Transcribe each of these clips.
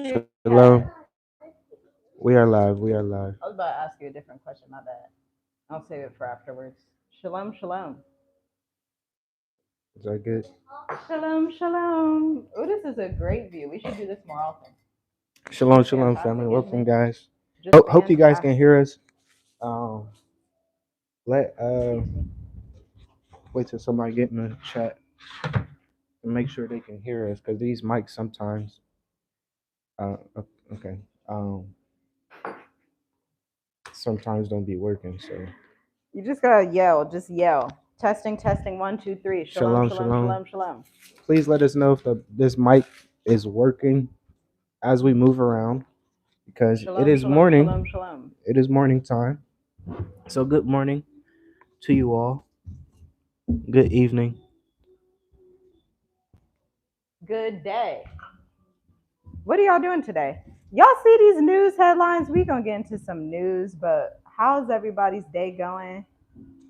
Hello. We are live. We are live. I was about to ask you a different question. My bad. I'll save it for afterwards. Shalom, shalom. Is that good? Shalom, shalom. Oh, this is a great view. We should do this more often. Shalom, Just shalom, family. fantastic, isn't Welcome, it? guys. Just Hope you guys can fantastic. hear us. Um, let wait till somebody get in the chat and make sure they can hear us because these mics sometimes. Okay. Um, sometimes don't be working. So You just gotta yell. Just yell. Testing, testing. 1, 2, 3. Shalom, shalom, shalom, shalom. shalom, shalom. Please let us know if this mic is working as we move around because it Shalom, is shalom, morning. shalom, shalom. It is morning time. So good morning to you all. Good evening. Good day. What are y'all doing today? Y'all see these news headlines? We gonna get into some news, but how's everybody's day going?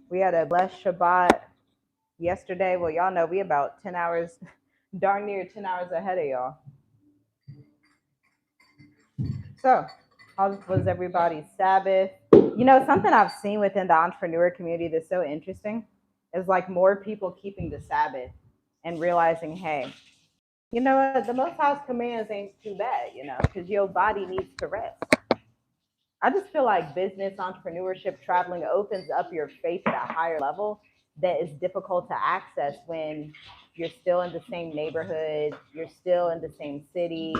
We had a blessed Shabbat yesterday. Well, y'all know we about 10 hours, darn near 10 hours ahead of y'all. So, how was everybody's Sabbath? You know, something I've seen within the entrepreneur community that's so interesting is like more people keeping the Sabbath and realizing, hey, you know what? The Most High's commands ain't too bad, you know, because your body needs to rest. I just feel like business, entrepreneurship, traveling opens up your faith at a higher level that is difficult to access when you're still in the same neighborhood, you're still in the same city,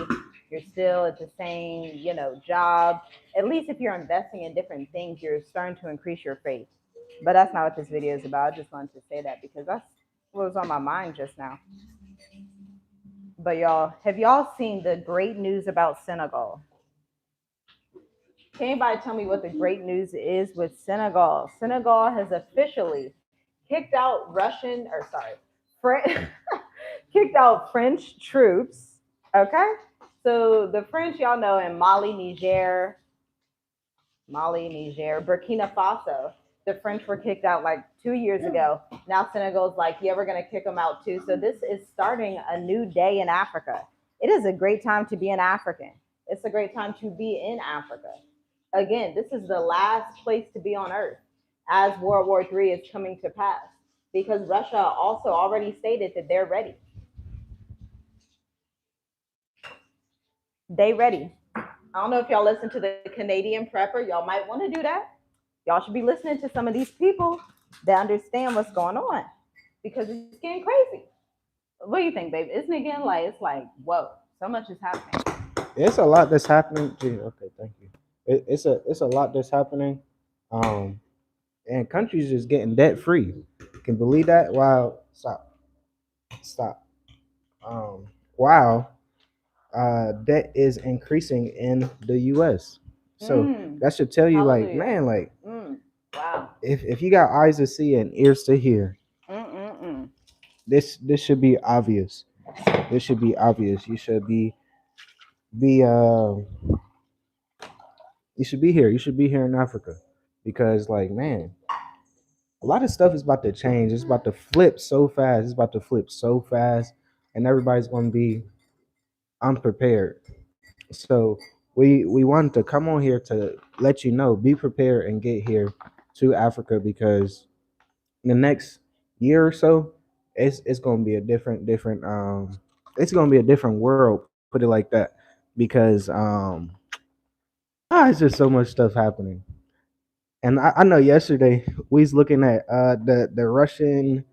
you're still at the same, job. At least if you're investing in different things, you're starting to increase your faith. But that's not what this video is about. I just wanted to say that because that's what was on my mind just now. But y'all, have y'all seen the great news about Senegal? Can anybody tell me what the great news is with Senegal? Senegal has officially kicked out Russian, or sorry, French, kicked out French troops. Okay, so the French, y'all know, in Mali, Niger, Burkina Faso. The French were kicked out like 2 years ago. Now Senegal's like, yeah, we're going to kick them out too. So this is starting a new day in Africa. It is a great time to be an African. It's a great time to be in Africa. Again, this is the last place to be on earth as World War III is coming to pass because Russia also already stated that they're ready. They ready. I don't know if y'all listen to the Canadian prepper. Y'all might want to do that. Y'all should be listening to some of these people that understand what's going on because it's getting crazy. What do you think, babe? Isn't it getting like, it's like, whoa, so much is happening. It's a lot that's happening. Gee, okay, thank you. It's a lot that's happening, um, and countries just getting debt free. Can believe that? Wow! Stop. Um, wow. Debt is increasing in the U.S. So Mm, that should tell you, like, hallelujah. man, like, Wow. if you got eyes to see and ears to hear, Mm-mm-mm. this should be obvious. This should be obvious. Be you should be here. You should be here in Africa because, like, man, a lot of stuff is about to change. It's about to flip so fast. It's about to flip so fast, and everybody's going to be unprepared. So we wanted to come on here to let you know, be prepared and get here to Africa because in the next year or so, it's going to be a different it's going to be a different world. Put it like that because it's just so much stuff happening. And I know yesterday we was looking at the Russian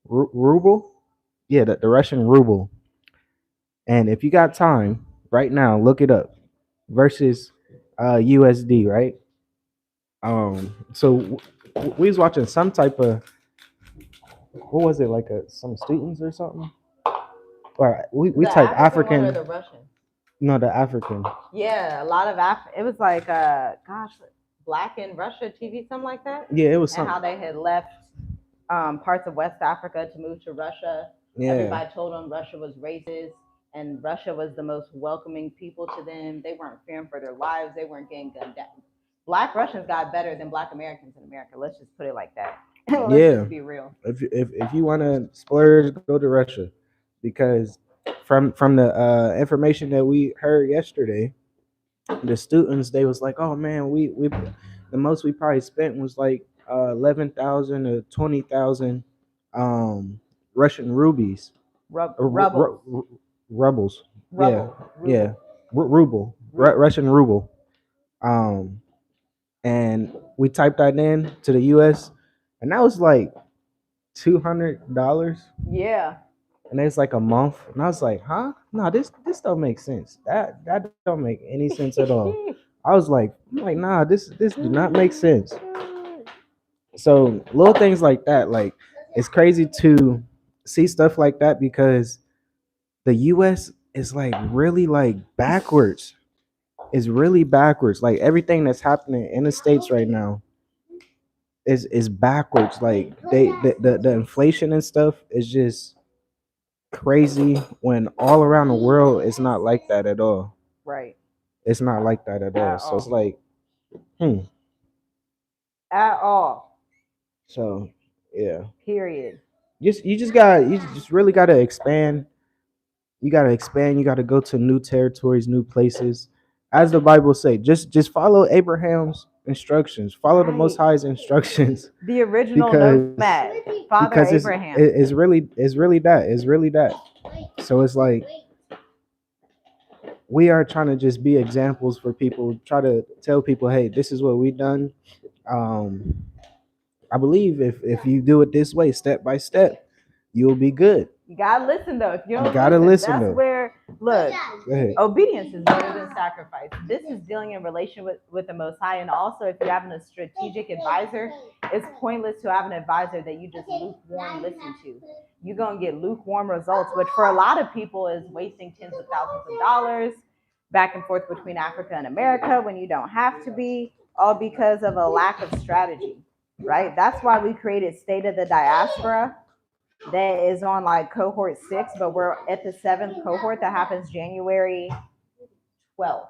ruble. Yeah, the Russian ruble. And if you got time right now, look it up versus USD, right? So we was watching some type of, what was it, like some students or something? Or we The type African one or African. the Russian? No, the African. Yeah, a lot of it was like gosh, Black in Russia TV, something like that. Yeah, it was And something. how they had left parts of West Africa to move to Russia. Yeah. Everybody told them Russia was racist and Russia was the most welcoming people to them. They weren't fearing for their lives. They weren't getting gunned down. Black Russians got better than Black Americans in America. Let's just put it like that. Let's Yeah. just be real. If you want to splurge, go to Russia because from the information that we heard yesterday, the students, they was like, oh man, we the most we probably spent was like 11,000 to 20,000 um Russian rubies, Rubbles. rubles. Yeah, Rubble. yeah, Ruble. ruble, Ruble. Russian ruble. Um, and we typed that in to the U.S. and that was like $200, Yeah. and it's like a month. And I was like, huh? No, this don't make sense. That don't make any sense at all. I was like, nah, this do not make sense. So little things like that, like it's crazy to see stuff like that because the US is like really like backwards. It's really backwards. Like everything that's happening in the States right now is backwards. Like the inflation and stuff is just crazy when all around the world it's not like that at all. Right. It's not like that at all. At So it's all. like, hmm. At all. So yeah. Period. You just really gotta expand. You gotta expand. You gotta go to new territories, new places. As the Bible say, just follow Abraham's instructions. Follow the Most Right. High's instructions The original because nomad, Father Abraham. it's really that. It's really that. So it's like we are trying to just be examples for people. Try to tell people, hey, this is what we done. Um, I believe if you do it this way, step by step, you'll be good. You gotta listen though. If you You don't gotta listen, listen that's though. where look. Go ahead. Obedience is better than sacrifice. This is dealing in relation with the Most High, and also if you're having a strategic advisor, it's pointless to have an advisor that you just lukewarm listen to. You're gonna get lukewarm results, which for a lot of people is wasting tens of thousands of dollars back and forth between Africa and America when you don't have to be, all because of a lack of strategy. Right? That's why we created State of the Diaspora that is on like cohort 6, but we're at the 7th cohort that happens January 12th.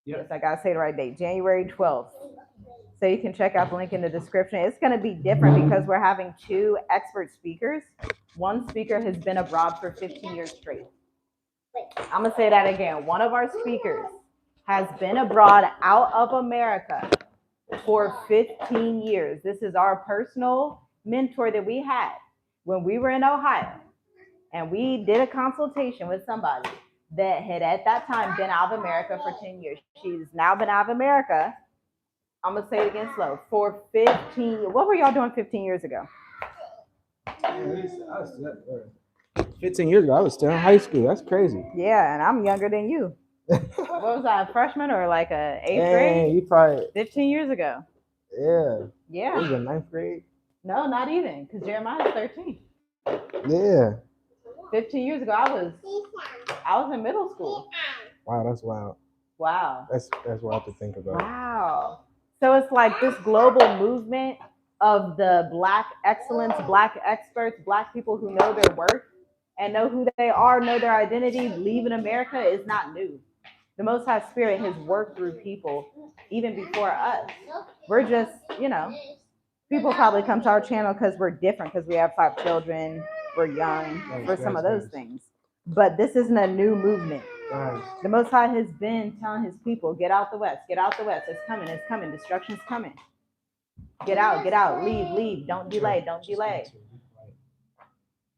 Yes, I gotta say the right date, January 12th. So you can check out the link in the description. It's gonna be different because we're having 2 expert speakers. One speaker has been abroad for 15 years straight. I'm gonna say that again. One of our speakers has been abroad out of America for 15 years. This is our personal mentor that we had when we were in Ohio, and we did a consultation with somebody that had at that time been out of America for 10 years. She's now been out of America. I'm gonna say it again slow. For 15. What were y'all doing 15 years ago? 15 years ago, I was still in high school. That's crazy. Yeah, and I'm younger than you. What was I, a freshman or like a 8th Dang, grade? you probably 15 years ago. yeah. It Yeah. was in ninth grade. No, not even, because Jeremiah's 13. Yeah. 15 years ago, I was in middle school. Wow, that's wild. Wow. That's wild to think about. Wow. So it's like this global movement of the Black excellence, Black experts, Black people who know their worth and know who they are, know their identity, leaving America is not new. The Most High Spirit has worked through people even before us. We're just, people probably come to our channel because we're different, because we have 5 children, we're young, for some of those things. But this isn't a new movement. The Most High has been telling his people, get out the West, get out the West. It's coming, destruction's coming. Get out, leave, don't delay.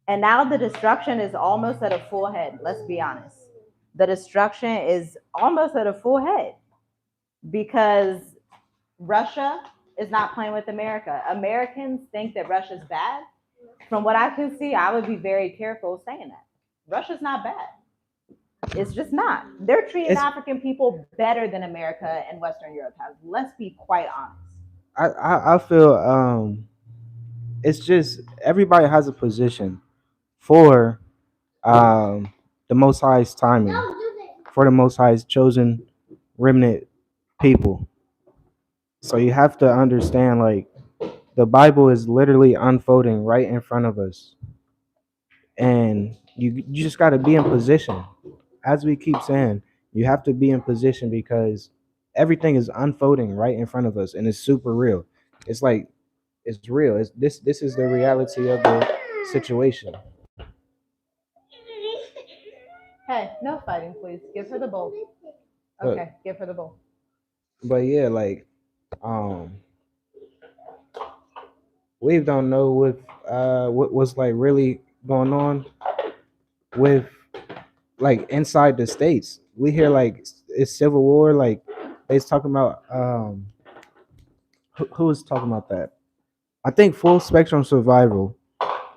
And now the destruction is almost at a full head, let's be honest. The destruction is almost at a full head because Russia is not playing with America. Americans think that Russia's bad. From what I can see, I would be very careful saying that. Russia's not bad. It's just not. They're treating African people better than America and Western Europe has. Let's be quite honest. I feel it's just everybody has a position for the Most High's timing, for the Most High's chosen remnant people. So you have to understand, like, the Bible is literally unfolding right in front of us, and you just got to be in position. As we keep saying, you have to be in position because everything is unfolding right in front of us, and it's super real. It's like it's real. This is the reality of the situation. Hey, no fighting, please. Give her the bowl. But Okay, give her the bowl. yeah, like um, we don't know what was like really going on with like inside the states. We hear like it's civil war. Like they's talking about who was talking about that? I think Full Spectrum Survival.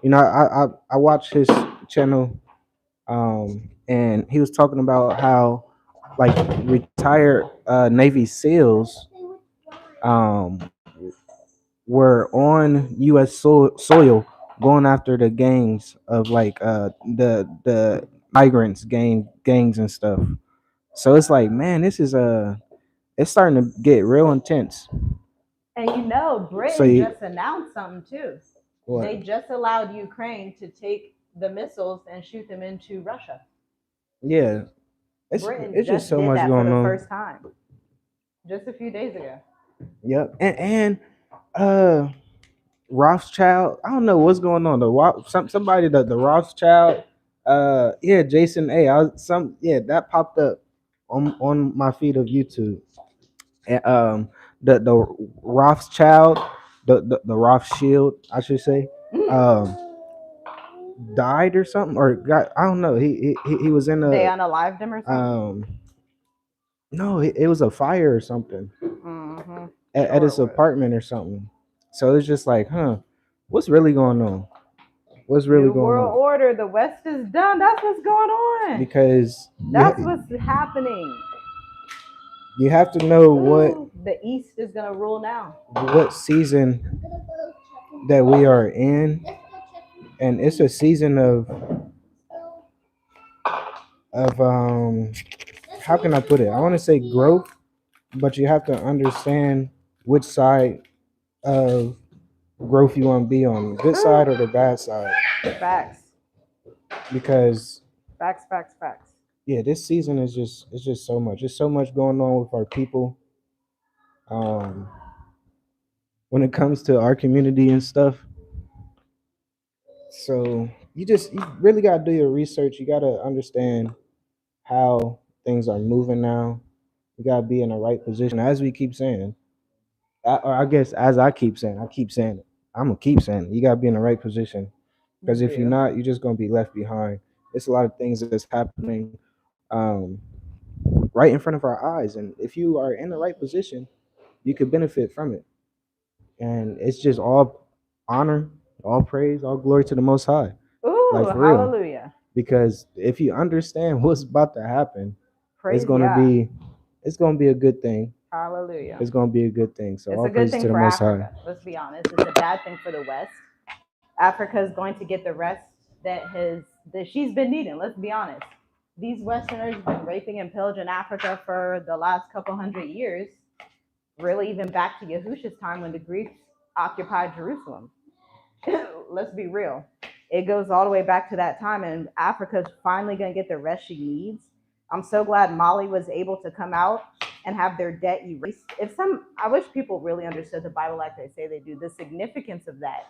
You know, I watched his channel, and he was talking about how like retired Navy SEALs um were on U.S. soil going after the gangs of like the migrants gangs and stuff. So it's like, man, this is it's starting to get real intense. And you know, So Britain just announced something too. They what? just allowed Ukraine to take the missiles and shoot them into Russia. Yeah, Britain it's just just so did much that for going the on. first time just a few days ago. Yep, and uh Rothschild. I don't know what's going on. Somebody the Rothschild. Yeah, Jason A. That popped up on my feed of YouTube. And, the Rothschild, the Rothschild, I should say, um, died or something or got. I don't know. He was in They a unalived him or something? no, it was a fire or something Mm-hmm. at Sure his it was. apartment or something. So it's just like, huh, what's really going on? What's really New going World on? Order. The West is done. That's what's going on. Because That's what's happening. you have to know Ooh, the East is gonna rule now. what season that we are in, and it's a season of how can I put it? I want to say growth, but you have to understand which side of growth you want to be on, the good side or the bad side. Facts. Because Facts. Facts. Facts. yeah, this season is just it's just so much. There's so much going on with our people. Um, when it comes to our community and stuff. So you really gotta do your research. You gotta understand how things are moving now. You gotta be in the right position, as we keep saying. Or I guess as I keep saying it. I'm gonna keep saying it. You gotta be in the right position You because if you're do. not, you're just gonna be left behind. It's a lot of things that's happening um, right in front of our eyes, and if you are in the right position, you could benefit from it. And it's just all honor, all praise, all glory to the Most High. Ooh, Like for real. hallelujah. Because if you understand what's about to happen, it's Praise gonna Yah. be it's gonna be a good thing. Hallelujah. It's gonna be a good thing. So It's all a good praise thing to the for Most High. Africa. Let's be honest. It's a bad thing for the West. Africa is going to get the rest that she's been needing. Let's be honest. These Westerners have been raping and pillaging Africa for the last couple hundred years. Really, even back to Yahusha's time when the Greeks occupied Jerusalem. Let's be real. It goes all the way back to that time, and Africa's finally going to get the rest she needs. I'm so glad Mali was able to come out and have their debt erased. I wish people really understood the Bible like they say they do, the significance of that.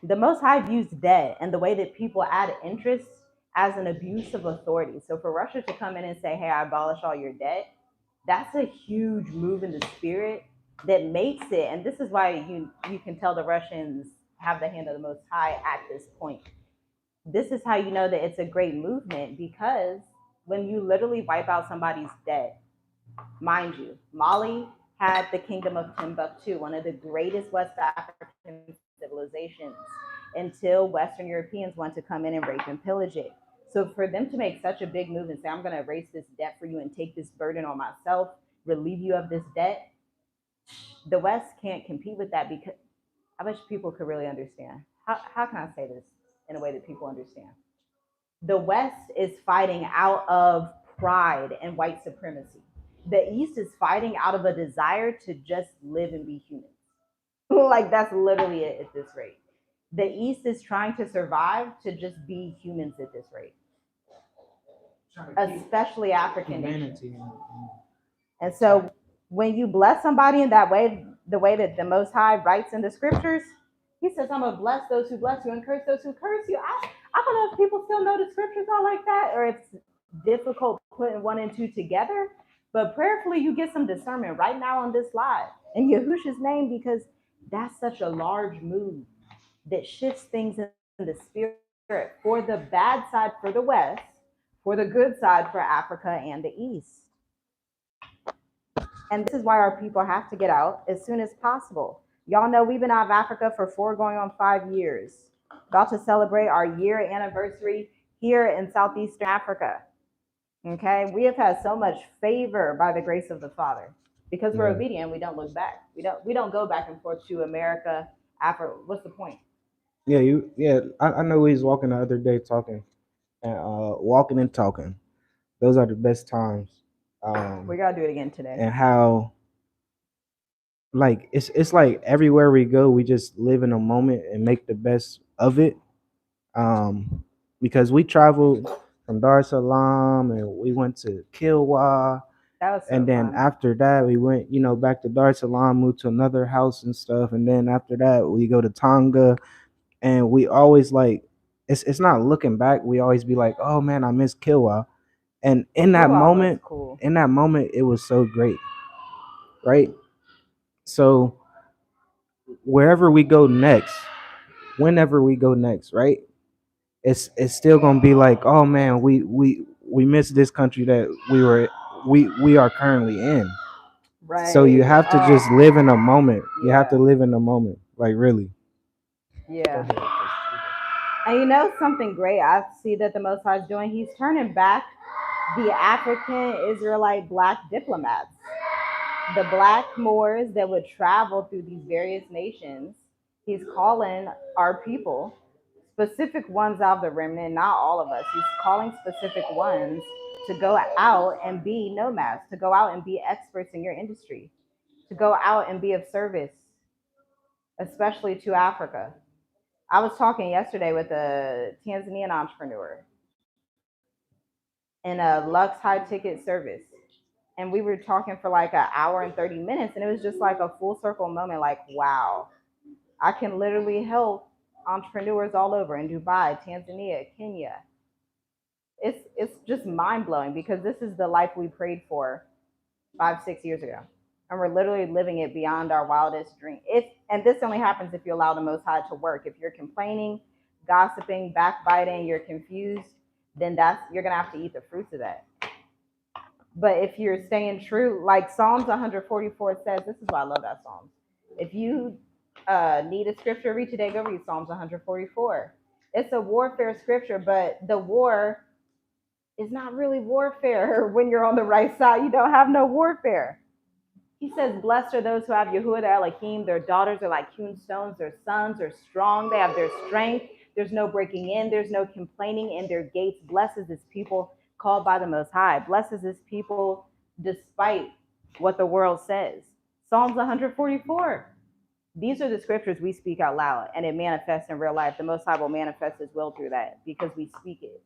The Most High views debt and the way that people add interest as an abuse of authority. So for Russia to come in and say, hey, I abolish all your debt, that's a huge move in the spirit that makes it. And this is why you can tell the Russians have the hand of the Most High at this point. This is how you know that it's a great movement, because when you literally wipe out somebody's debt, mind you, Mali had the kingdom of Timbuktu, one of the greatest West African civilizations, until Western Europeans want to come in and rape and pillage it. So for them to make such a big move and say, I'm going to erase this debt for you and take this burden on myself, relieve you of this debt, the West can't compete with that, because I wish people could really understand. How can I say this in a way that people understand? The West is fighting out of pride and white supremacy. The East is fighting out of a desire to just live and be human. Like that's literally it at this rate. The East is trying to survive to just be humans at this rate, especially African nations. And so when you bless somebody in that way, the way that the Most High writes in the scriptures, he says, I'm going to bless those who bless you and curse those who curse you. I don't know if people still know the scriptures all like that, or it's difficult putting one and two together. But prayerfully, you get some discernment right now on this live in Yahusha's name, because that's such a large move that shifts things in the spirit for the bad side for the West, for the good side for Africa and the East. And this is why our people have to get out as soon as possible. Y'all know we've been out of Africa for 4 going on 5 years. About to celebrate our year anniversary here in Southeastern Africa. Okay, we have had so much favor by the grace of the Father because we're Yeah. obedient. We don't look back. We don't go back and forth to America. Africa. What's the point? Yeah, I know we was walking the other day talking and walking and talking. Those are the best times. We gotta do it again today. And how like it's like everywhere we go, we just live in a moment and make the best of it. Um, because we traveled from Dar es Salaam and we went to Kilwa, That was so and then fun. after that we went, back to Dar es Salaam, moved to another house and stuff, and then after that we go to Tonga, and we always like it's not looking back. We always be like, oh man, I miss Kilwa, and Kilwa was cool. in that moment, it was so great, right? So wherever we go next, whenever we go next, right? It's still gonna be like, oh man, we miss this country that we are currently in. Right. So you have to just live in a moment. You have to Yeah. live in a moment, like really. Yeah. And you know something great I see that the Most High is doing? He's turning back the African Israelite black diplomats, the black Moors that would travel through these various nations. He's calling our people, specific ones out of the remnant, not all of us. He's calling specific ones to go out and be nomads, to go out and be experts in your industry, to go out and be of service, especially to Africa. I was talking yesterday with a Tanzanian entrepreneur in a Lux high ticket service. And we were talking for like an hour and 30 minutes. And it was just like a full circle moment like, wow, I can literally help entrepreneurs all over in Dubai, Tanzania, Kenya. It's just mind blowing because this is the life we prayed for 5, 6 years ago. And we're literally living it beyond our wildest dream. And this only happens if you allow the Most High to work. If you're complaining, gossiping, backbiting, you're confused, then you're gonna have to eat the fruits of that. But if you're staying true, like Psalms 144 says, this is why I love that Psalm. If you need a scripture to read today, go read Psalms 144. It's a warfare scripture, but the war is not really warfare when you're on the right side. You don't have no warfare. He says, blessed are those who have Yahuwah, their Elohim. Their daughters are like hewn stones. Their sons are strong. They have their strength. There's no breaking in. There's no complaining in their gates. Blesses his people called by the Most High. Blesses his people despite what the world says. Psalms 144. These are the scriptures we speak out loud, and it manifests in real life. The Most High will manifest his will through that because we speak it,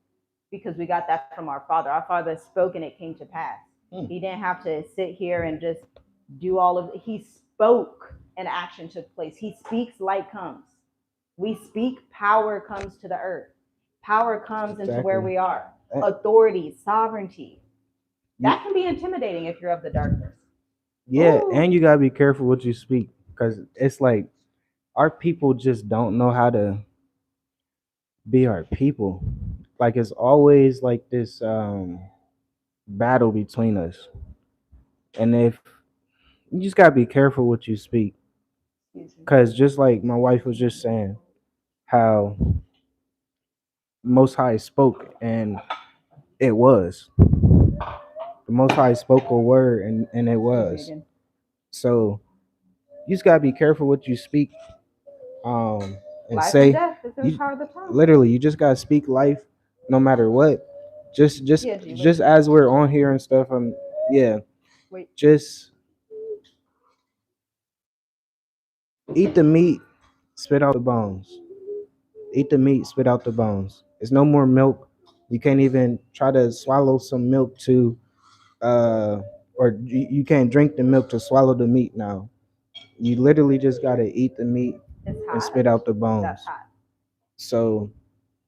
because we got that from our Father. Our Father spoke and it came to pass. He didn't have to sit here and just do all of it. He spoke and action took place. He speaks, light comes. We speak, power comes to the earth. Power comes into where we are. Authority, sovereignty. That can be intimidating if you're of the darkness. Yeah, and you gotta be careful what you speak because it's like our people just don't know how to be our people. Like it's always like this battle between us, and if you just gotta be careful what you speak, because just like my wife was just saying, how Most High spoke and it was the Most High spoke a word and it was. So you just gotta be careful what you speak. And Life say and death is in the you power of the tongue. literally you just gotta speak life no matter what. Just as we're on here and stuff. Yeah, Wait. just eat the meat, spit out the bones. Eat the meat, spit out the bones. There's no more milk. You can't even try to swallow some milk to or you can't drink the milk to swallow the meat now. You literally just gotta eat the meat and spit out the bones. That's hot. So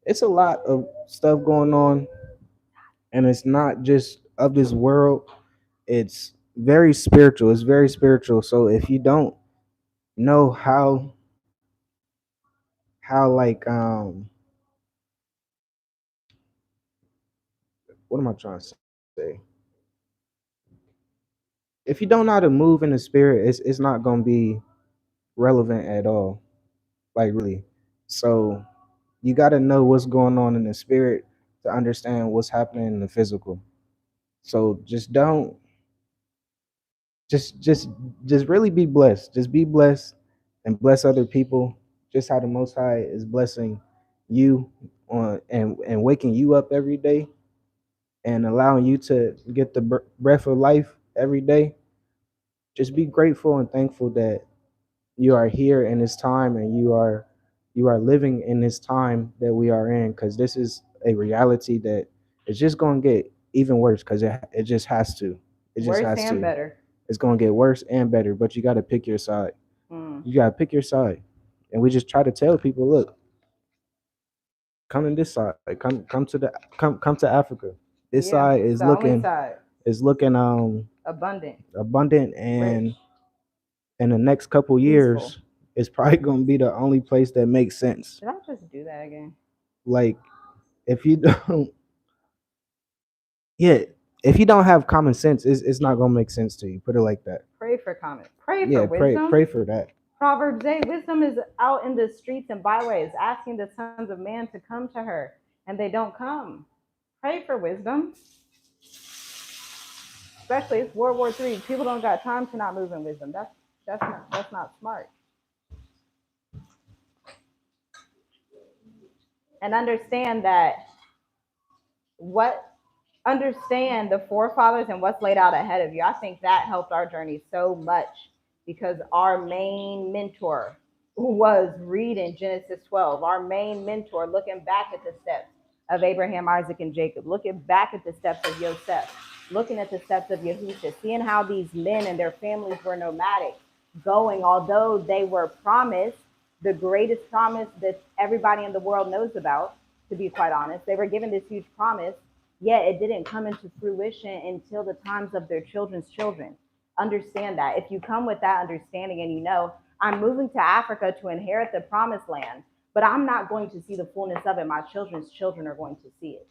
it's a lot of stuff going on, and it's not just of this world. It's very spiritual. It's very spiritual. So if you don't know how like what am I trying to say? If you don't know how to move in the spirit, it's not gonna be relevant at all. Like really. So you got to know what's going on in the spirit to understand what's happening in the physical. So just just really be blessed. Just be blessed and bless other people. Just how the Most High is blessing you on and waking you up every day and allowing you to get the breath of life every day. Just be grateful and thankful that you are here in this time and you are living in this time that we are in, because this is a reality that it's just going to get even worse, because it just has to. It just Worse has and to. better. It's going to get worse and better, but you got to pick your side. Mm. You got to pick your side. And we just try to tell people, look, come to this side. Come to Africa. This Yeah, side it's the only side. is looking Abundant, abundant, rich, and in the next couple peaceful. years it's probably going to be the only place that makes sense. Did I just do that again? Like if you don't, yeah, if you don't have common sense, it's not going to make sense to you. Put it like that. Pray for comment. Pray for Yeah, wisdom. pray for that. Proverbs 8, wisdom is out in the streets and byways, asking the sons of man to come to her, and they don't come. Pray for wisdom. Especially it's World War III. People don't got time to not move in wisdom. That's not smart. And what understand the forefathers and what's laid out ahead of you. I think that helped our journey so much because our main mentor who was reading Genesis 12, our main mentor looking back at the steps of Abraham, Isaac, and Jacob, looking back at the steps of Joseph, looking at the steps of Yahusha, seeing how these men and their families were nomadic, going, although they were promised the greatest promise that everybody in the world knows about, to be quite honest. They were given this huge promise, yet it didn't come into fruition until the times of their children's children. Understand that. If you come with that understanding and you know, I'm moving to Africa to inherit the promised land, but I'm not going to see the fullness of it. My children's children are going to see it.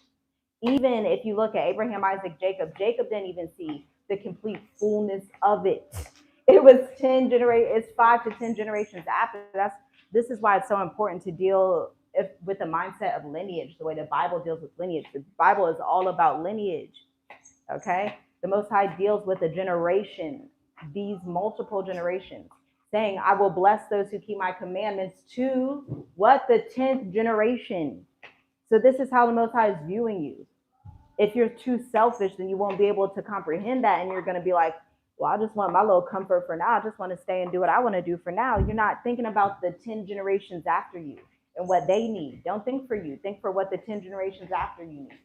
Even if you look at Abraham, Isaac, Jacob didn't even see the complete fullness of it. It was 10 generations, it's 5 to 10 generations after. This is why it's so important to deal with the mindset of lineage, the way the Bible deals with lineage. The Bible is all about lineage. Okay? The Most High deals with a generation, these multiple generations, saying, I will bless those who keep my commandments to what? The 10th generation. So this is how the Most High is viewing you. If you're too selfish, then you won't be able to comprehend that. And you're going to be like, well, I just want my little comfort for now. I just want to stay and do what I want to do for now. You're not thinking about the 10 generations after you and what they need. Don't think for you. Think for what the 10 generations after you need,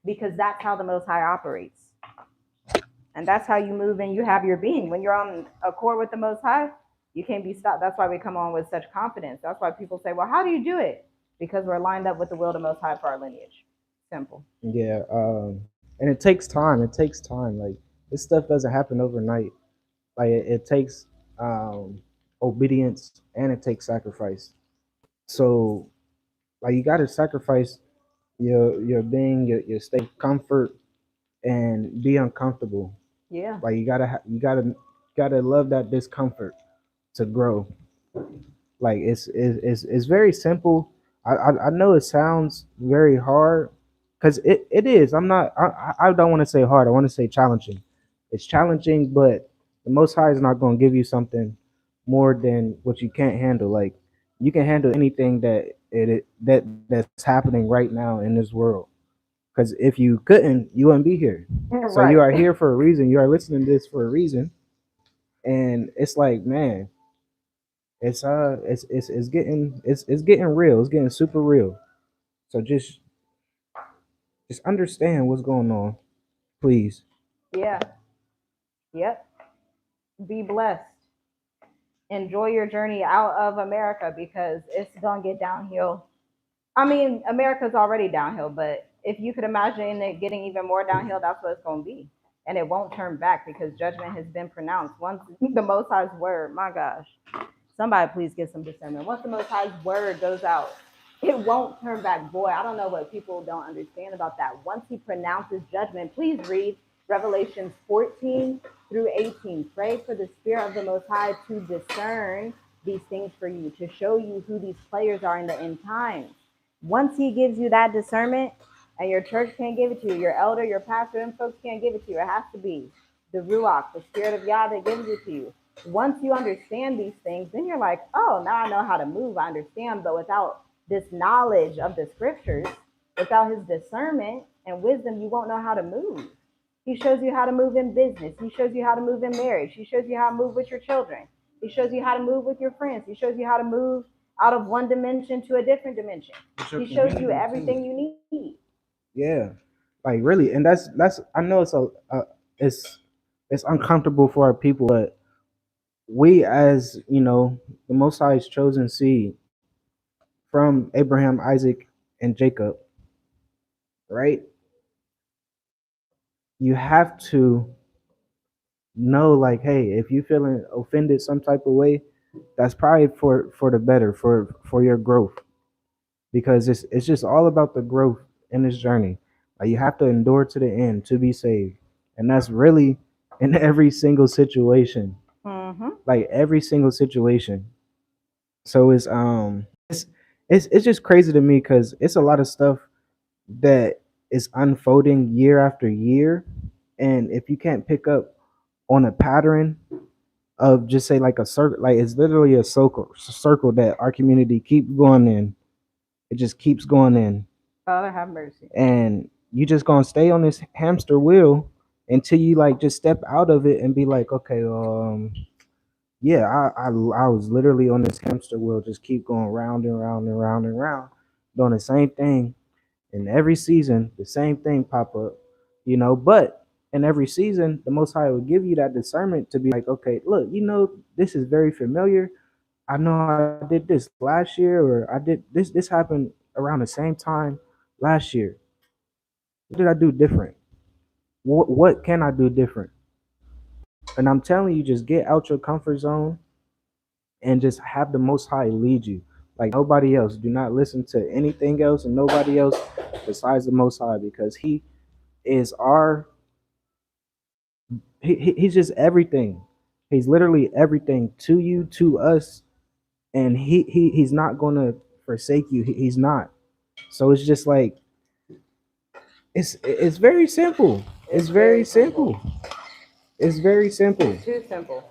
because that's how the Most High operates. And that's how you move and you have your being. When you're on accord with the Most High, you can't be stopped. That's why we come on with such confidence. That's why people say, well, how do you do it? Because we're lined up with the will of the Most High for our lineage. Simple. Yeah, and it takes time. It takes time. Like this stuff doesn't happen overnight. Like it takes obedience and it takes sacrifice. So like you got to sacrifice your being, your state of comfort, and be uncomfortable. Yeah. Like you gotta love that discomfort to grow. Like it's very simple. I know it sounds very hard, because it is. I don't want to say hard. I want to say challenging. It's challenging, but the Most High is not going to give you something more than what you can't handle. Like you can handle anything that's happening right now in this world. Because if you couldn't, you wouldn't be here. So you Right. are here for a reason. You are listening to this for a reason, and it's like, man, it's getting real. It's getting super real. So just understand what's going on, please. Yeah. Yep. Be blessed. Enjoy your journey out of America because it's gonna get downhill. I mean, America's already downhill, but if you could imagine it getting even more downhill, that's what it's going to be. And it won't turn back because judgment has been pronounced. Once the Most High's word, my gosh, somebody please get some discernment. Once the Most High's word goes out, it won't turn back. Boy, I don't know what people don't understand about that. Once he pronounces judgment, please read Revelations 14 through 18. Pray for the Spirit of the Most High to discern these things for you, to show you who these players are in the end times. Once he gives you that discernment, and your church can't give it to you, your elder, your pastor, and folks can't give it to you. It has to be the Ruach, the Spirit of Yah that gives it to you. Once you understand these things, then you're like, oh, now I know how to move. I understand. But without this knowledge of the scriptures, without his discernment and wisdom, you won't know how to move. He shows you how to move in business. He shows you how to move in marriage. He shows you how to move with your children. He shows you how to move with your friends. He shows you how to move out of one dimension to a different dimension. He shows you everything you need. Yeah, like really, and that's I know it's it's uncomfortable for our people, but we as the Most High's chosen seed from Abraham, Isaac, and Jacob, right? You have to know, like, hey, if you feeling offended some type of way, that's probably for the better, for your growth, because it's just all about the growth in this journey. Like you have to endure to the end to be saved, and that's really in every single situation, Mm-hmm. like every single situation. So it's just crazy to me because it's a lot of stuff that is unfolding year after year, and if you can't pick up on a pattern of just say like a circle, like it's literally a circle that our community keeps going in. It just keeps going in, Father, have mercy. and you just gonna stay on this hamster wheel until you like just step out of it and be like, okay, yeah, I was literally on this hamster wheel, just keep going round and round and round and round, doing the same thing. And every season, the same thing pop up, But in every season, the Most High will give you that discernment to be like, okay, look, this is very familiar. I know I did this last year, or I did this. This happened around the same time last year. What did I do different? What can I do different? And I'm telling you, just get out your comfort zone and just have the Most High lead you, like nobody else. Do not listen to anything else and nobody else besides the Most High, because is our he's just everything. He's literally everything to you, to us, and he's not gonna forsake you. He's not. So it's just like it's very simple. It's very simple. It's very simple. Too simple.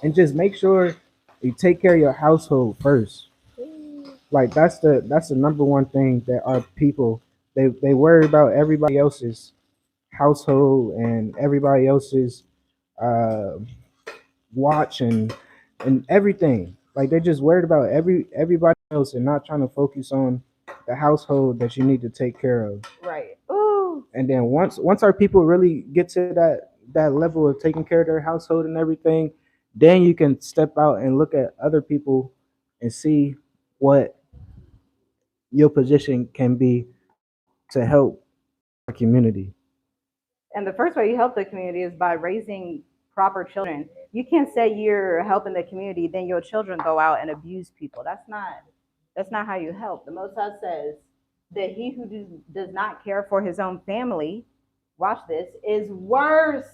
And just make sure you take care of your household first. Like that's the number one thing that our people, they worry about everybody else's household and everybody else's uh watch and everything. Like they're just worried about everybody else and not trying to focus on the household that you need to take care of. Right. Ooh. And then once our people really get to that level of taking care of their household and everything, then you can step out and look at other people and see what your position can be to help our community. And the first way you help the community is by raising proper children. You can't say you're helping the community, then your children go out and abuse people. That's not how you help. The Most High says that he who does not care for his own family, watch this, is worse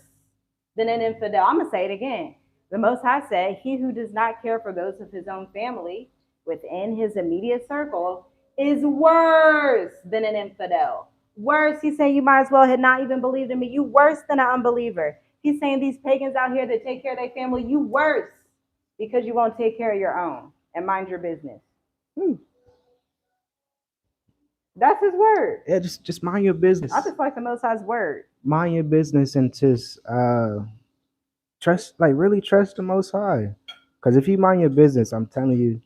than an infidel. I'm gonna say it again. The Most High said, he who does not care for those of his own family within his immediate circle is worse than an infidel. Worse, he's saying you might as well had not even believed in me. You worse than an unbeliever. He's saying these pagans out here that take care of their family, you worse because you won't take care of your own and mind your business. That's his word. Yeah, just mind your business. I just like the Most High's word. Mind your business and just trust, like really trust the Most High. Because if you mind your business, I'm telling you,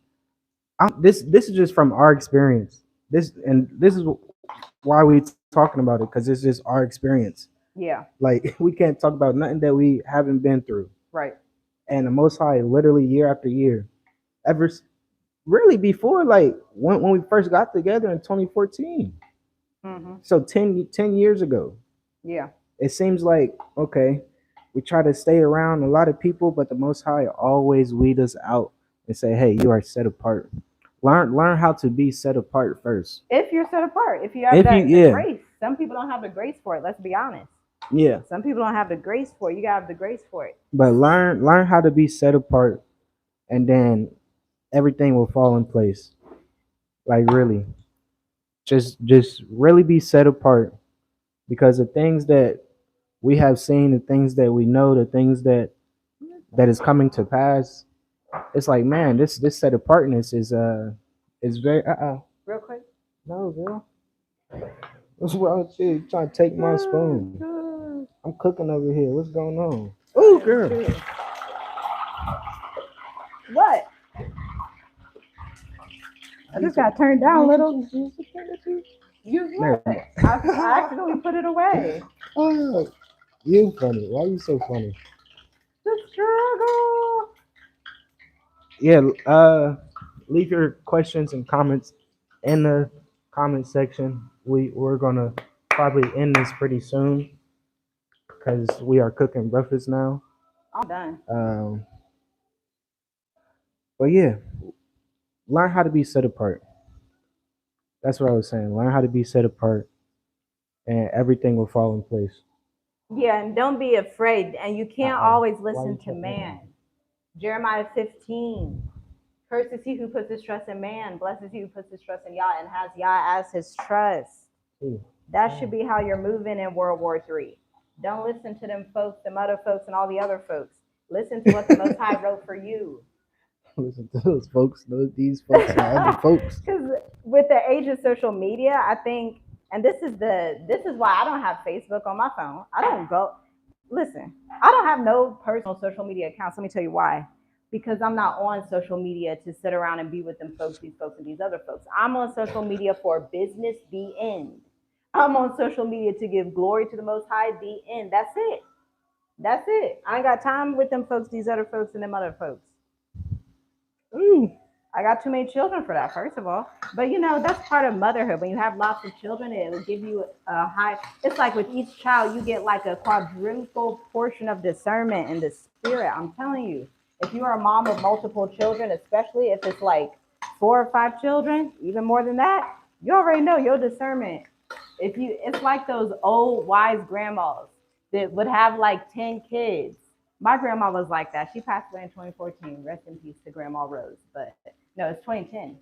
this is just from our experience. This is why we talking about it, because it's just our experience. Yeah. Like we can't talk about nothing that we haven't been through. Right. And the Most High, literally year after year, ever really before like when we first got together in 2014. Mm-hmm. So 10 years ago. Yeah. It seems like okay, we try to stay around a lot of people, but the Most High always weed us out and say, "Hey, you are set apart. Learn how to be set apart first. If you're set apart, if you have If you that the yeah grace. Some people don't have the grace for it. Let's be honest. yeah, Some people don't have the grace for it. You gotta have the grace for it. but learn how to be set apart, and then everything will fall in place. Like really, just really be set apart because the things that we have seen, the things that we know, the things that is coming to pass. It's like, man, this set apartness is very Real quick. no, girl. What's wrong with you? You trying to take my spoon? I'm cooking over here. What's going on? Oh, girl. What? I just got turned down a little. Use what? Never I accidentally put it away. Oh, you funny. Why you so funny? The struggle. Yeah, leave your questions and comments in the comment section. We're gonna probably end this pretty soon because we are cooking breakfast now. I'm done. But yeah, learn how to be set apart. That's what I was saying. Learn how to be set apart, and everything will fall in place. Yeah, and don't be afraid. And you can't Uh-uh. always Why listen you to trying- man. Jeremiah 15. Curses he who puts his trust in man, blesses he who puts his trust in Yah and has Yah as his trust. That should be how you're moving in World War III. Don't listen to them folks, them other folks, and all the other folks. Listen to what the Most High wrote for you. Listen to those folks, these folks, and other folks. Because with the age of social media, I think, and this is why I don't have Facebook on my phone. I don't go. Listen, I don't have no personal social media accounts. Let me tell you why. Because I'm not on social media to sit around and be with them folks, these folks, and these other folks. I'm on social media for business, the end. I'm on social media to give glory to the Most High, the end. That's it. That's it. I ain't got time with them folks, these other folks, and them other folks. Ooh. I got too many children for that, first of all. But that's part of motherhood. When you have lots of children, it will give you a high. It's like with each child, you get like a quadruple portion of discernment in the spirit. I'm telling you, if you are a mom of multiple children, especially if it's like 4 or 5 children, even more than that, you already know your discernment. It's like those old wise grandmas that would have like 10 kids. My grandma was like that. She passed away in 2014. Rest in peace to Grandma Rose. But no, it's 2010.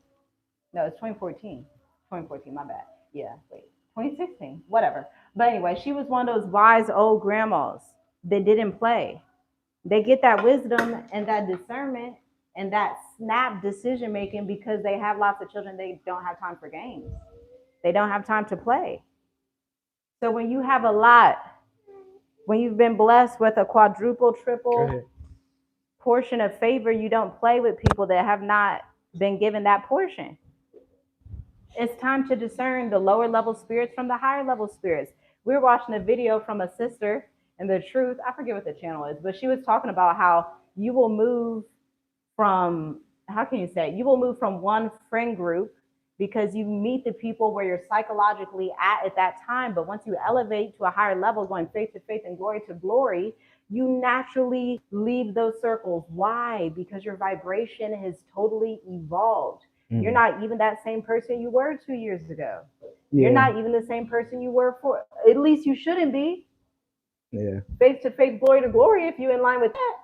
No, it's 2014. 2014, my bad. Yeah, wait. 2016, whatever. But anyway, she was one of those wise old grandmas that didn't play. They get that wisdom and that discernment and that snap decision making because they have lots of children. They don't have time for games. They don't have time to play. So when you have a lot, when you've been blessed with a quadruple, triple portion of favor, you don't play with people that have not been given that portion. It's time to discern the lower level spirits from the higher level spirits. We were watching a video from a sister and the truth, I forget what the channel is, but she was talking about how you will move from, how can you say, you will move from one friend group because you meet the people where you're psychologically at that time. But once you elevate to a higher level, going faith to faith and glory to glory, you naturally leave those circles. Why? Because your vibration has totally evolved. You're not even that same person you were 2 years ago. Yeah. You're not even the same person you were for, at least you shouldn't be. Yeah. Faith to faith, glory to glory, if you're in line with that.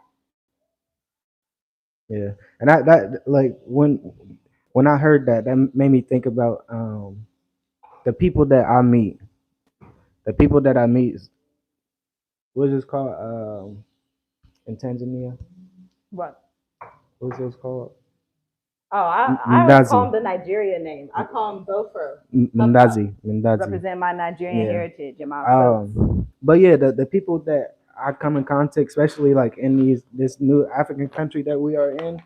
Yeah. And that like when I heard that, that made me think about the people that I meet. The people that I meet, what is this called? In Tanzania? What? What's this called? Oh, I don't call him the Nigerian name. I call him Gopher. Mandazi. Represent my Nigerian heritage and my folks. But yeah, the people that I come in contact, especially like in this new African country that we are in,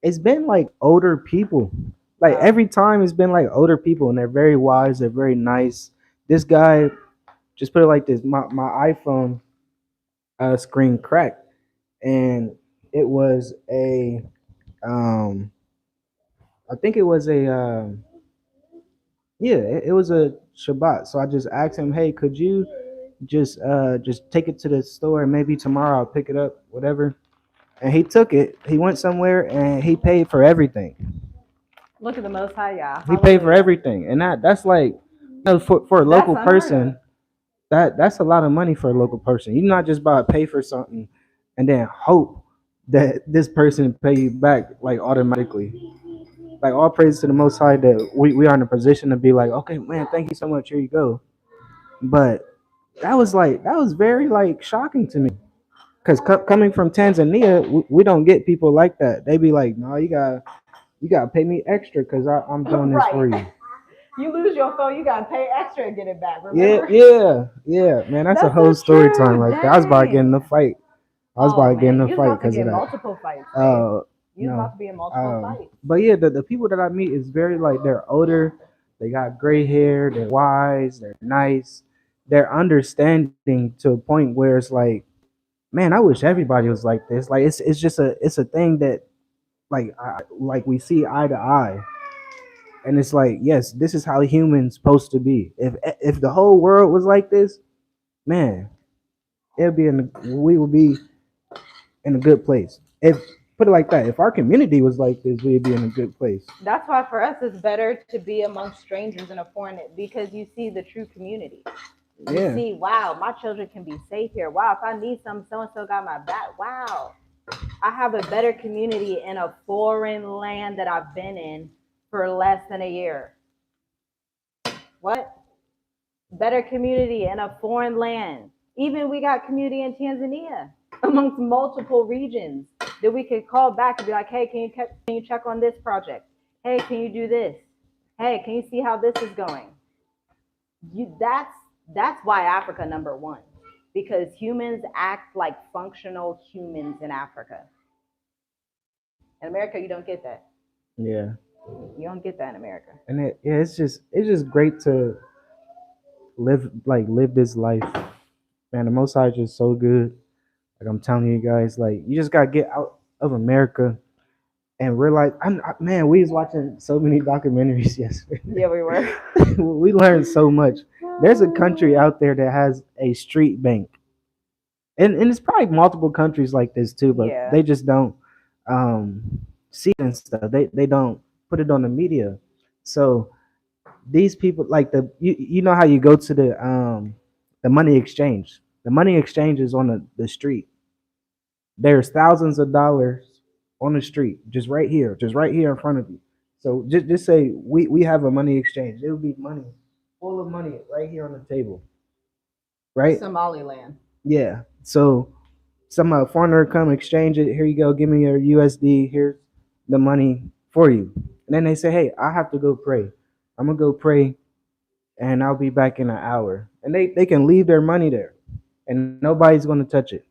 it's been like older people. Like every time it's been like older people and they're very wise, they're very nice. This guy, just put it like this, my iPhone screen cracked and it was a I think it was a yeah, it was a Shabbat. So I just asked him, hey, could you just take it to the store and maybe tomorrow I'll pick it up, whatever. And he took it. He went somewhere and he paid for everything. Look at the Most High, Yah. He paid for Hallelujah. everything, and that's like, for a That's local unheard of. person, that's a lot of money for a local person. You're not just about to pay for something and then hope that this person pay you back like automatically. Like all praise to the Most High that we are in a position to be like, okay, man, thank you so much. Here you go. But that was very like shocking to me because coming from Tanzania, we don't get people like that. They be like, no, you gotta pay me extra because I'm doing this for Right. you. You lose your phone, you gotta pay extra to get it back. Yeah, Remember? yeah, man. That's a That's whole so story time true. right there. I was about to get in Dang. the fight. I was about Oh to get in man, the you was fight about to because of get that. multiple fights, babe. Uh, You was no. about to be in multiple fights. But yeah, the people that I meet is very like they're older, they got gray hair, they're wise, they're nice, they're understanding to a point where it's like, man, I wish everybody was like this. Like it's just a thing that like we see eye to eye, and it's like yes, this is how humans supposed to be. If the whole world was like this, man, it'll be we would be in a good place. If put it like that, if our community was like this, we'd be in a good place. That's why for us it's better to be amongst strangers in a foreign because you see the true community. You Yeah, see, wow, my children can be safe here. Wow, if I need something, so and so got my back. Wow. I have a better community in a foreign land that I've been in for less than a year. What? Better community in a foreign land. Even we got community in Tanzania amongst multiple regions that we could call back and be like, hey, can you check on this project? Hey, can you do this? Hey, can you see how this is going? That's why Africa number one, because humans act like functional humans in Africa. In America, you don't get that. yeah, You don't get that in America. and yeah, it's just great to live this life, man. The Most High is just so good. Like I'm telling you guys, like you just gotta get out of America and realize, man, we was watching so many documentaries yesterday. Yeah, we were. We learned so much. There's a country out there that has a street bank, and it's probably multiple countries like this too, but Yeah. they just don't um, see it and stuff. They don't put it on the media. So these people, like you know how you go to the money exchange. The money exchange is on the street. There's thousands of dollars on the street, just right here in front of you. So just say we have a money exchange. It would be money, full of money, right here on the table, right? Somaliland. Yeah. So some foreigner come exchange it. Here you go. Give me your USD. Here's the money for you. And then they say, hey, I have to go pray. I'm gonna go pray, and I'll be back in an hour. And they can leave their money there, and nobody's gonna touch it.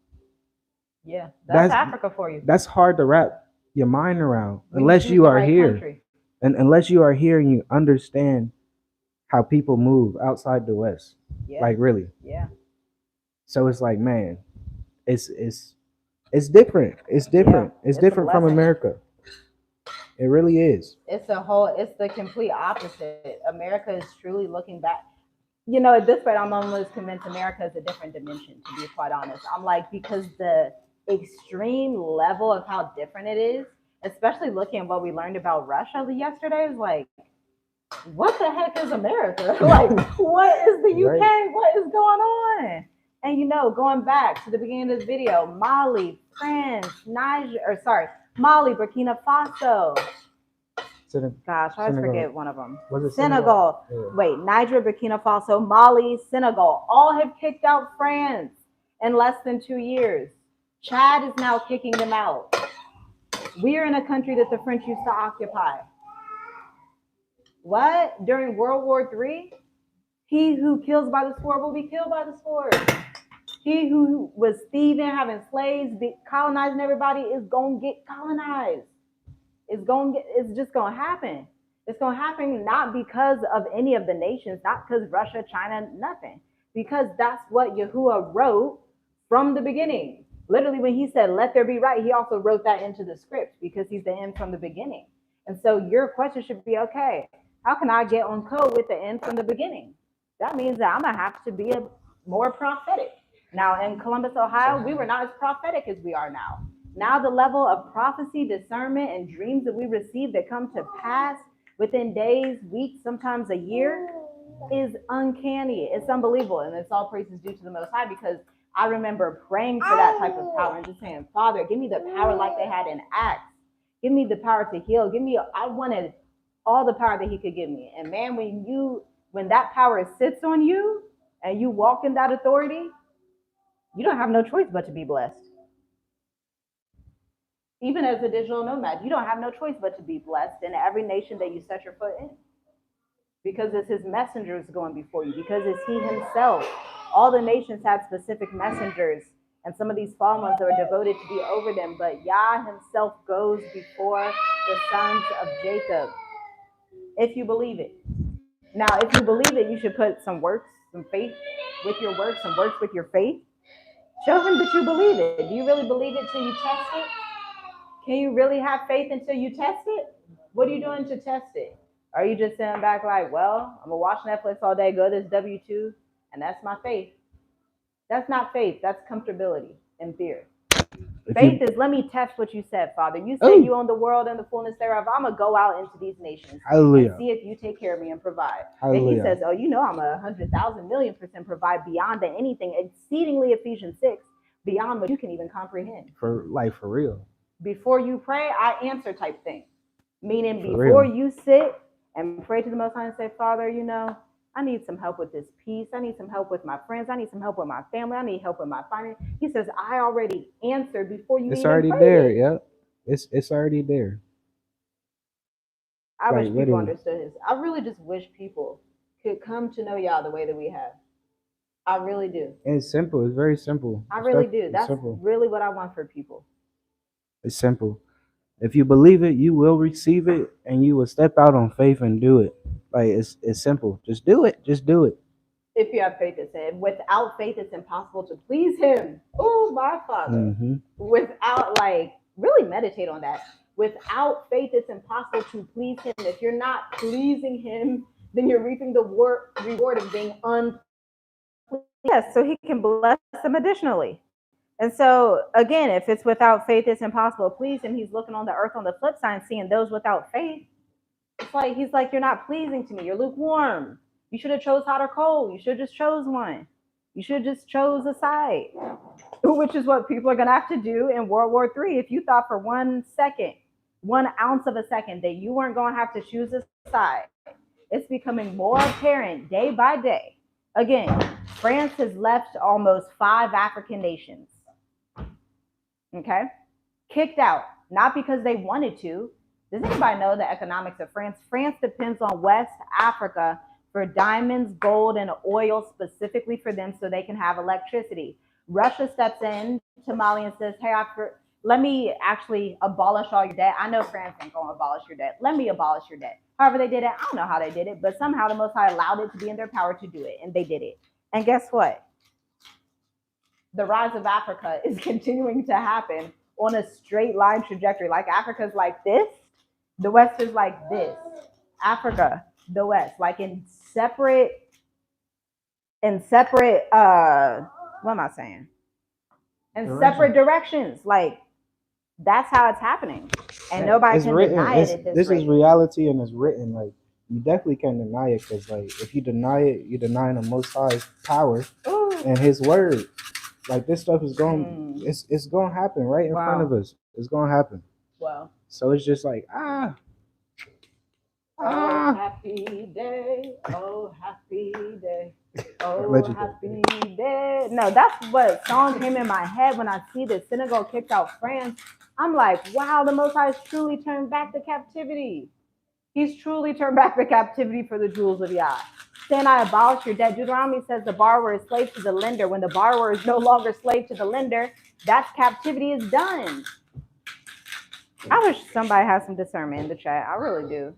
Yeah, that's That's Africa for you. that's hard to wrap your mind around When you unless choose you the are right here, country. and unless you are here and you understand how people move outside the West, Yeah, like really. yeah, So it's like, man, it's it's different. It's yeah. different. It's It's a different from blessing. America. It really is. It's the complete opposite. America is truly looking back. You know, at this point, I'm almost convinced America is a different dimension, to be quite honest. I'm like, because the extreme level of how different it is, especially looking at what we learned about Russia yesterday, is like, what the heck is America? Like, what is the UK? Right. What is going on? And you know, going back to the beginning of this video, Mali, France, Niger, or sorry, Mali, Burkina Faso. Gosh, I always Senegal. forget one of them. Was it Senegal. Yeah. Wait, Niger, Burkina Faso, Mali, Senegal, all have kicked out France in less than 2 years. Chad is now kicking them out. We are in a country that the French used to occupy. What? During World War III? He who kills by the sword will be killed by the sword. He who was thieving, having slaves, colonizing everybody is going to get colonized. It's just going to happen. It's going to happen not because of any of the nations, not because Russia, China, nothing. Because that's what Yahuwah wrote from the beginning. Literally, when he said, let there be right, he also wrote that into the script because he's the end from the beginning. And so your question should be, okay, how can I get on code with the end from the beginning? That means that I'm gonna have to be more prophetic. Now in Columbus, Ohio, we were not as prophetic as we are now. Now the level of prophecy, discernment, and dreams that we receive that come to pass within days, weeks, sometimes a year is uncanny. It's unbelievable. And it's all praises due to the Most High, because I remember praying for that type of power and just saying, Father, give me the power like they had in Acts. Give me the power to heal. I wanted all the power that he could give me. And man, when that power sits on you and you walk in that authority, you don't have no choice but to be blessed. Even as a digital nomad, you don't have no choice but to be blessed in every nation that you set your foot in. Because it's his messengers going before you, because it's he himself. All the nations had specific messengers, and some of these fallen ones are devoted to be over them, but Yah himself goes before the sons of Jacob. If you believe it. Now, if you believe it, you should put some works, some faith with your works, some works with your faith. Show him that you believe it. Do you really believe it till you test it? Can you really have faith until you test it? What are you doing to test it? Are you just sitting back like, well, I'm going to watch Netflix all day, go to this W-2, and that's my faith? That's not faith. That's comfortability and fear. Faith is, let me test what you said, Father. You said you own the world and the fullness thereof. I'm going to go out into these nations and see if you take care of me and provide. And he says, oh, you know I'm 100,000,000,000% provide beyond anything, exceedingly, Ephesians 6, beyond what you can even comprehend. For real. Before you pray, I answer type thing. Meaning before you sit and pray to the Most High and say, Father, I need some help with this peace. I need some help with my friends. I need some help with my family. I need help with my finance. He says, I already answered before you it's even already prayed there. it. Yep. It's already there. I wish people understood this. I really just wish people could come to know y'all the way that we have. I really do. And it's simple. It's very simple. I really do. That's really what I want for people. It's simple. If you believe it, you will receive it, and you will step out on faith and do it. Like it's simple. Just do it. Just do it. If you have faith, it's him. Without faith, it's impossible to please him. Oh, my Father. Mm-hmm. Without, really meditate on that. Without faith, it's impossible to please him. If you're not pleasing him, then you're reaping the reward of being unpleased. Yes, so he can bless them additionally. And so, again, if it's without faith, it's impossible to please him. He's looking on the earth on the flip side, seeing those without faith. It's like, he's like, you're not pleasing to me. You're lukewarm. You should have chose hot or cold. You should have just chose one. You should have just chose a side, which is what people are going to have to do in World War III. If you thought for 1 second, 1 ounce of a second, that you weren't going to have to choose a side, it's becoming more apparent day by day. Again, France has left almost 5 African nations. Okay? Kicked out, not because they wanted to. Does anybody know the economics of France? France depends on West Africa for diamonds, gold, and oil specifically for them so they can have electricity. Russia steps in to Mali and says, hey, let me actually abolish all your debt. I know France ain't going to abolish your debt. Let me abolish your debt. However they did it, I don't know how they did it, but somehow the Most High allowed it to be in their power to do it, and they did it. And guess what? The rise of Africa is continuing to happen on a straight line trajectory. Like Africa's like this, the West is like this. Africa, the West, like in separate, what am I saying? In separate directions. Like, that's how it's happening. And nobody can deny it at this rate. This is reality, and it's written. Like, you definitely can't deny it, because like if you deny it, you're denying the Most High's power and his word. Like, this stuff is going, it's going to happen right in front of us. It's going to happen. Wow. So it's just like, happy day. Oh, happy day. Oh, happy day. No, that's what song came in my head when I see that Senegal kicked out France. I'm like, wow, the Most High has truly turned back the captivity. He's truly turned back the captivity for the jewels of Yah. Saying, I abolish your debt. Deuteronomy says the borrower is slave to the lender. When the borrower is no longer slave to the lender, that's captivity is done. I wish somebody had some discernment in the chat. I really do.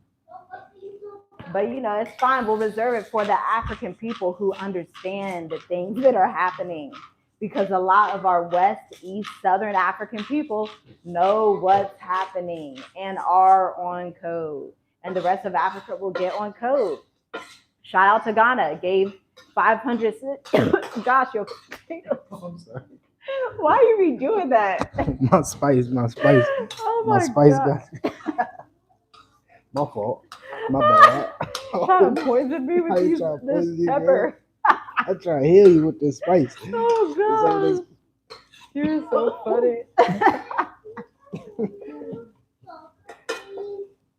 But, it's fine. We'll reserve it for the African people who understand the things that are happening. because a lot of our West, East, Southern African people know what's happening and are on code. And the rest of Africa will get on code. Shout out to Ghana, gave 500. Gosh, yo, I'm sorry. why are you redoing that? My spice. Oh My my spice God. got my fault. My bad. Trying to poison me How you with trying to this poison you, pepper. I try to heal you with this spice. Oh God, you're so funny.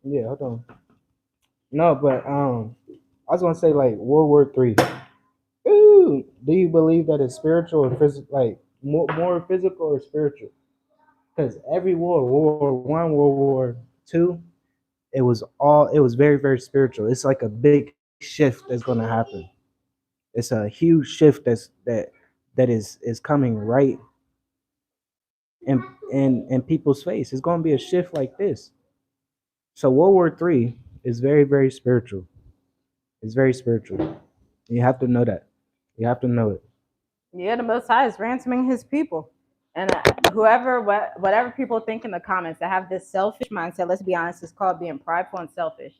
Yeah, hold on. No, but I was gonna say like World War III. Ooh, do you believe that it's spiritual or physical? Like more physical or spiritual? Because every war, World War One, World War Two, it was very very spiritual. It's like a big shift that's gonna happen. It's a huge shift that is coming right in people's face. It's gonna be a shift like this. So World War III is very very spiritual. It's very spiritual. You have to know that. You have to know it. Yeah, the Most High is ransoming His people, and whoever, whatever people think in the comments that have this selfish mindset. Let's be honest, it's called being prideful and selfish.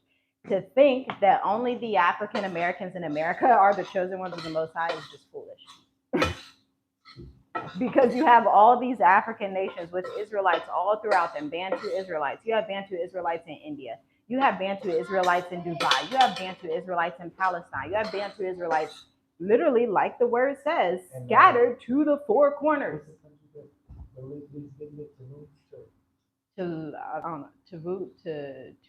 To think that only the African Americans in America are the chosen ones of the Most High is just foolish. Because you have all these African nations with Israelites all throughout them, Bantu Israelites. You have Bantu Israelites in India. You have Bantu Israelites in Dubai. You have Bantu Israelites in Palestine. You have Bantu Israelites, literally, like the word says, scattered to the four corners. To I don't know, to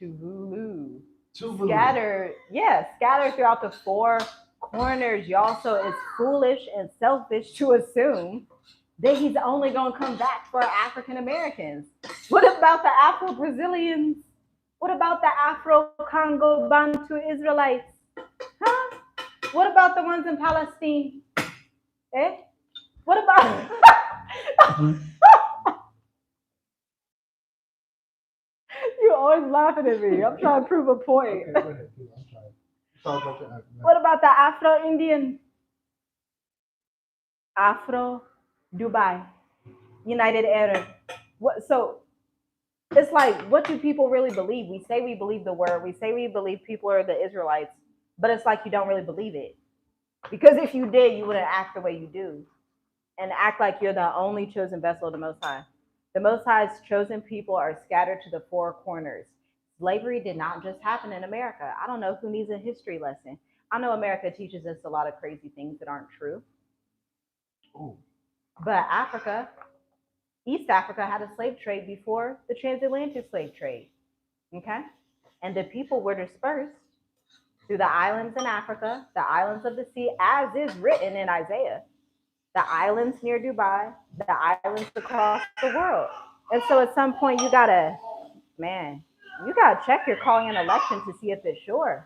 Vulu. Scattered, yeah, scattered throughout the four corners, y'all. So it's foolish and selfish to assume that he's only going to come back for African Americans. What about the Afro Brazilians? What about the Afro Congo Bantu Israelites? Huh? What about the ones in Palestine? Eh? What about? You're always laughing at me. I'm trying to prove a point. Okay, go ahead. I'm trying. What about the Afro Indian? Afro Dubai, United Arab. What? So it's like, what do people really believe? We say we believe the word. We say we believe people are the Israelites, but it's like you don't really believe it. Because if you did, you wouldn't act the way you do and act like you're the only chosen vessel of the Most High. The Most High's chosen people are scattered to the four corners. Slavery did not just happen in America. I don't know who needs a history lesson. I know America teaches us a lot of crazy things that aren't true. Ooh. But Africa, East Africa had a slave trade before the transatlantic slave trade. Okay? And the people were dispersed through the islands in Africa, the islands of the sea, as is written in Isaiah, the islands near Dubai, the islands across the world. And so at some point, you gotta check your calling an election to see if it's sure.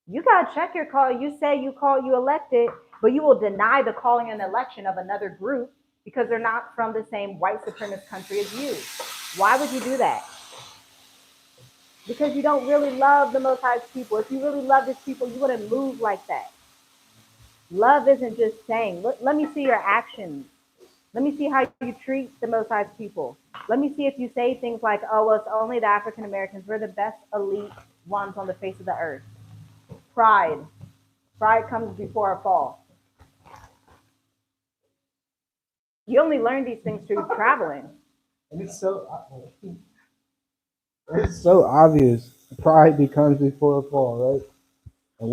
You gotta check your call. You say you elected, but you will deny the calling an election of another group because they're not from the same white supremacist country as you. Why would you do that? Because you don't really love the Most High's people. If you really love His people, you wouldn't move like that. Love isn't just saying, let me see your actions. Let me see how you treat the Most High's people. Let me see if you say things like, oh, well, it's only the African Americans. We're the best elite ones on the face of the earth. Pride. Pride comes before a fall. You only learn these things through traveling. And it's so obvious. Pride becomes before a fall, right? And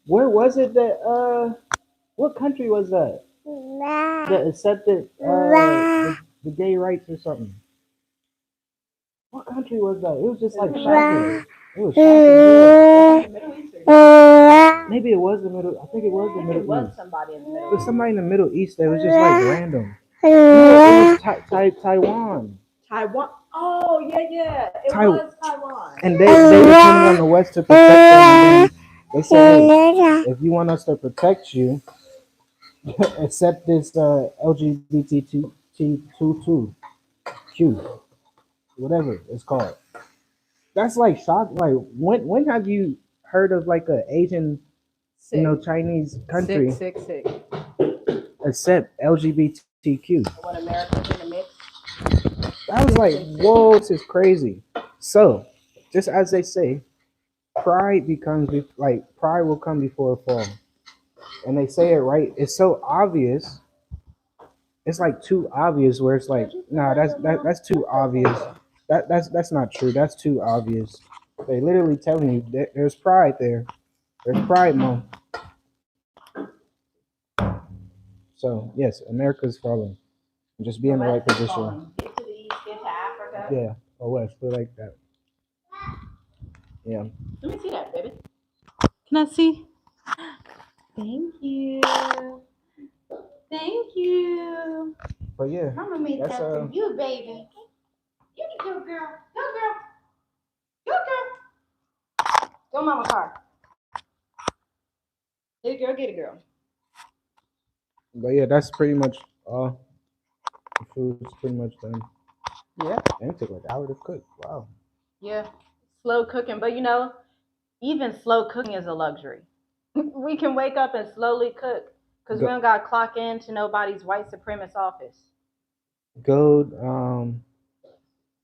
where was it that what country was that? That accepted the gay rights or something. What country was that? It was just like shocking. It was shocking. Maybe it was the Middle. I think it was the Middle East. Somebody in the Middle It was somebody in the Middle East that was just like random. No, it was Taiwan. Taiwan. Oh yeah. It was Taiwan. And they depended on the West to protect them. And they said, hey, if you want us to protect you, accept this LGBTQ, whatever it's called. That's like shock. Like when have you heard of like a Asian, Chinese country Sick. accept LGBTQ. When America's in the mix. I was like, whoa, this is crazy. So, just as they say, pride will come before a fall, and they say it right. It's so obvious. It's like too obvious. Where it's like, nah, that's too obvious. That's not true. That's too obvious. They literally telling you that there's pride there. There's pride month. So yes, America's falling. Just be in the right position. Get to the east, get to Africa. Yeah, or west, feel like that. Yeah. Let me see that, baby. Can I see? Thank you. Thank you. But yeah, Mama made that for you, baby. You can go, girl. Go, girl. Go, girl. Go, mama car. Get a girl, get a girl. But yeah, that's pretty much all. The food's pretty much done. Yeah. And it took like an hour to cook. Wow. Yeah. Slow cooking. But even slow cooking is a luxury. We can wake up and slowly cook because we don't got to clock into nobody's white supremacist office. Gold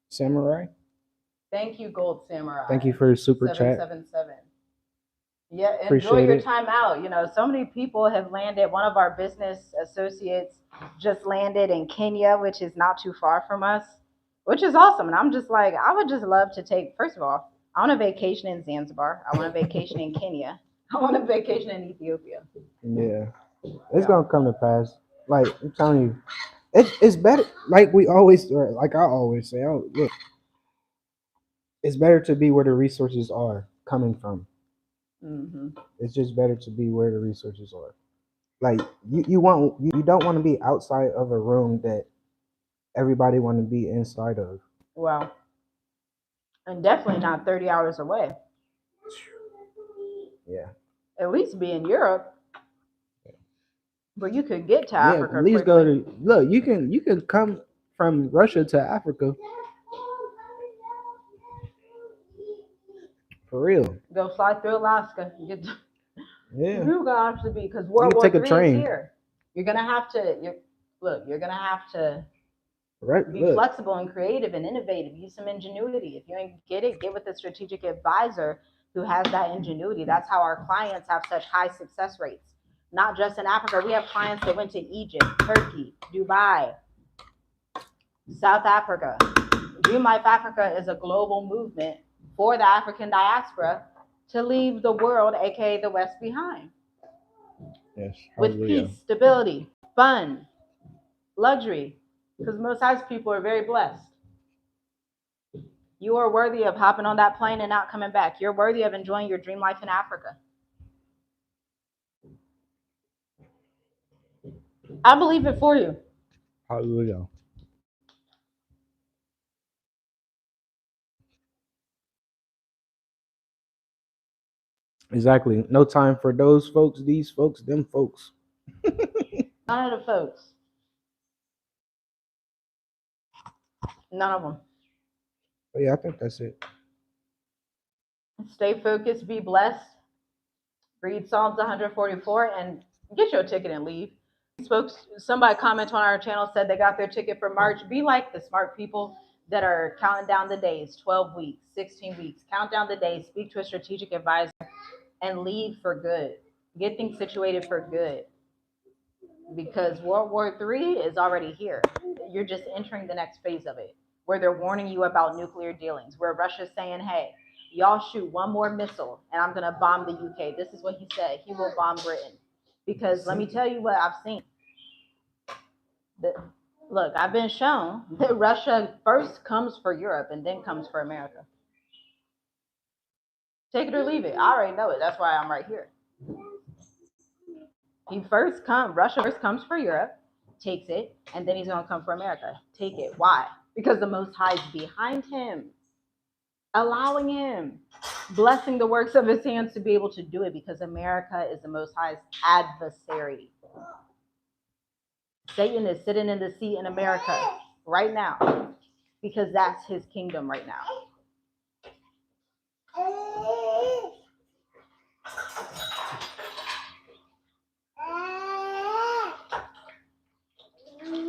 Samurai. Thank you, Gold Samurai. Thank you for your super chat. 777. Yeah, enjoy Appreciate your it. time out. So many people have landed. One of our business associates just landed in Kenya, which is not too far from us, which is awesome. And I'm just like, I would just love to take, first of all, I want a vacation in Zanzibar. I want a vacation in Kenya. I want a vacation in Ethiopia. Yeah. It's gonna come to pass. Like I'm telling you, it's better. Like we always, or like I always say, look, it's better to be where the resources are coming from. Mm-hmm. It's just better to be where the resources are. Like you don't want to be outside of a room that everybody want to be inside of. Well, and definitely not 30 hours away. Yeah. At least be in Europe, where you could get to Africa. At least quickly. go to look. You can come from Russia to Africa. For real. Go fly through Alaska. Yeah. You're gonna have to be, because World War III is here. You're gonna have to. You're gonna have to be flexible and creative and innovative. Use some ingenuity. If you ain't get it, get with a strategic advisor who has that ingenuity. That's how our clients have such high success rates. Not just in Africa. We have clients that went to Egypt, Turkey, Dubai, South Africa. Dream Life Africa is a global movement for the African diaspora to leave the world, aka the West, behind. Yes. With peace, stability, fun, luxury, because most High's people are very blessed. You are worthy of hopping on that plane and not coming back. You're worthy of enjoying your dream life in Africa. I believe it for you. Hallelujah. Exactly. No time for those folks, these folks, them folks. None of the folks. None of them. But yeah, I think that's it. Stay focused, be blessed. Read Psalms 144 and get your ticket and leave. Somebody commented on our channel, said they got their ticket for March. Be like the smart people that are counting down the days, 12 weeks, 16 weeks. Count down the days, speak to a strategic advisor, and leave for good. Get things situated for good. Because World War III is already here. You're just entering the next phase of it, where they're warning you about nuclear dealings, where Russia's saying, hey, y'all shoot one more missile and I'm going to bomb the UK. This is what he said. He will bomb Britain. Because let me tell you what I've seen. Look, I've been shown that Russia first comes for Europe and then comes for America. Take it or leave it. I already know it. That's why I'm right here. Russia first comes for Europe, takes it, and then he's going to come for America. Take it. Why? Because the Most High is behind him, allowing him, blessing the works of his hands to be able to do it, because America is the Most High's adversary. Satan is sitting in the seat in America right now because that's his kingdom right now.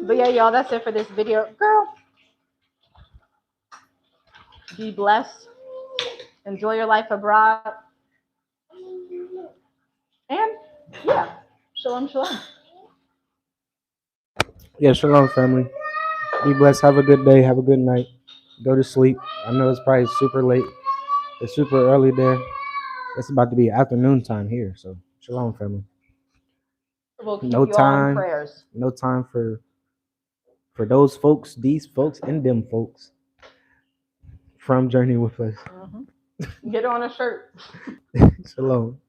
But yeah, y'all, that's it for this video. Girl, be blessed. Enjoy your life abroad. And yeah, shalom, shalom. Yeah, shalom, family. Be blessed. Have a good day. Have a good night. Go to sleep. I know it's probably super late. It's super early there. It's about to be afternoon time here. So shalom, family. We'll keep No you all in time. prayers. No time for those folks, these folks, and them folks from Journey with Us. Get on a shirt. Shalom.